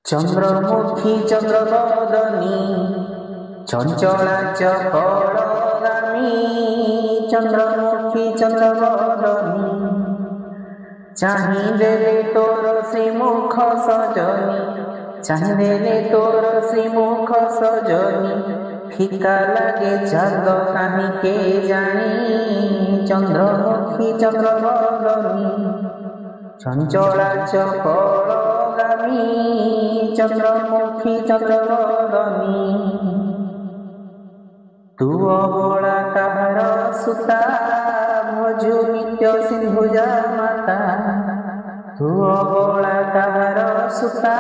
चंद्रमुखी चंद्रवदनी चंचला चपलगामी चंद्रमुखी चंद्रवदनी चाहिदेले तोर श्रीमुख सजनी चाहिदेले तोर श्रीमुख सजनी फिका लगे चांद कहीं के जानी चंद्रमुखी चंद्रवदनी चंचला चपलगामी चंद्रमुखी चंद्रवदनी तू अबला काहार सुता भजु नित्य सिंधुजा माता तू अबला काहार सुता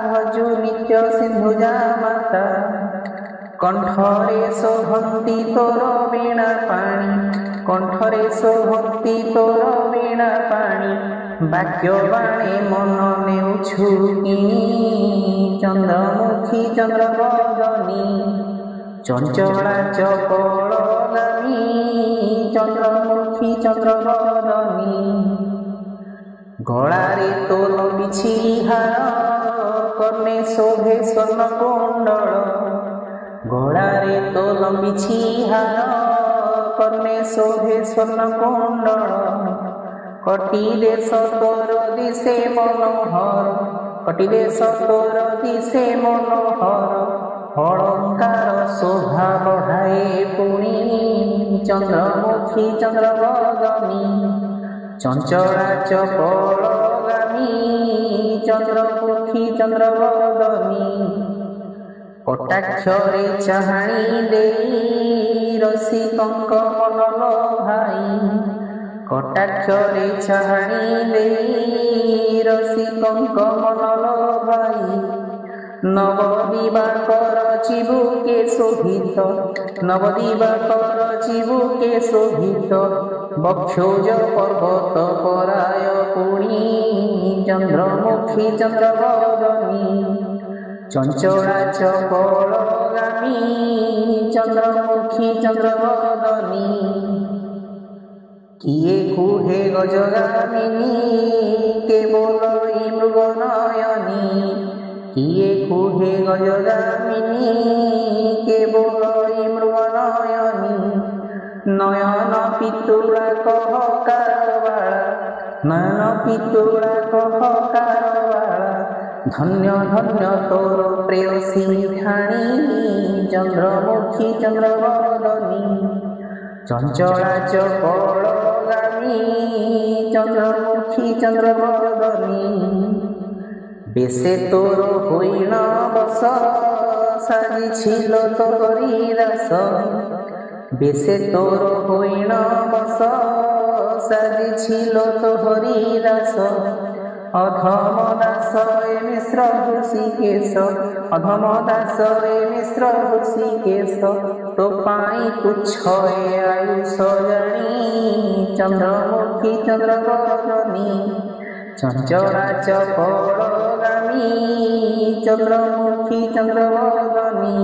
भजु नित्य सिंधुजा माता कंठरे शोभंती तोर वीणा पाणी कंठरे शोभंती तोर वीणा पाणी वाक्यवाणी मन नेउछु किनी चंद्रमुखी चंद्रवदनी चंचला चपलगामी चंद्रमुखी चंद्रवदनी गलारे तोर बिछि हार कर्णे शोभे स्वर्ण कुंडल गलारे तोर बिछि हार कर्णे शोभे स्वर्ण कुंडल कटी देश तोर दिशे मनोहर कटी देश तोर दिशे मनोहर अलंकार शोभा बढ़ाए पुणी चंद्रमुखी चंद्रवदनी चंचला चपलगामी चंद्रमुखी चंद्रवदनी कटाक्षरे चाहाणी देई रसिकंक मन लोभाई कटाक्षरे चाहाणी देई रसिकंक मन लोभाई नवदिवाकर चिबुके शोभित नवदिवाकर चिबुके शोभित बक्षोज पर्वत पराय पुणी चंद्रमुखी चंद्रवदनी चंचला चपलगामी चंद्रमुखी चंद्रवदनी किए कुहे गजगामिनी केवल मृगनयनी किए कुहे गजगामिनी केवल मृगनयनी नयन पितुला कहकारवाला नयन पितुला कहकारवाला धन्य धन्य तोर प्रेयसी ठाणी चंद्रमुखी चंद्रवदनी चंचला चपलगामी चंद्रमुखी चंद्रवदनी बेसे तोर हईन बस साजिछिल तोरी दास बेसे तोर हईन बस साजिछिल तोरी दास अधम दास मिश्र ऋषिकेश अधम दास मिश्र ऋषिकेश तो पाई कुछ आयुष जानी चंद्रमुखी चंद्रवदनी चंचला चपलगामी चंद्रमुखी चंद्रवदनी।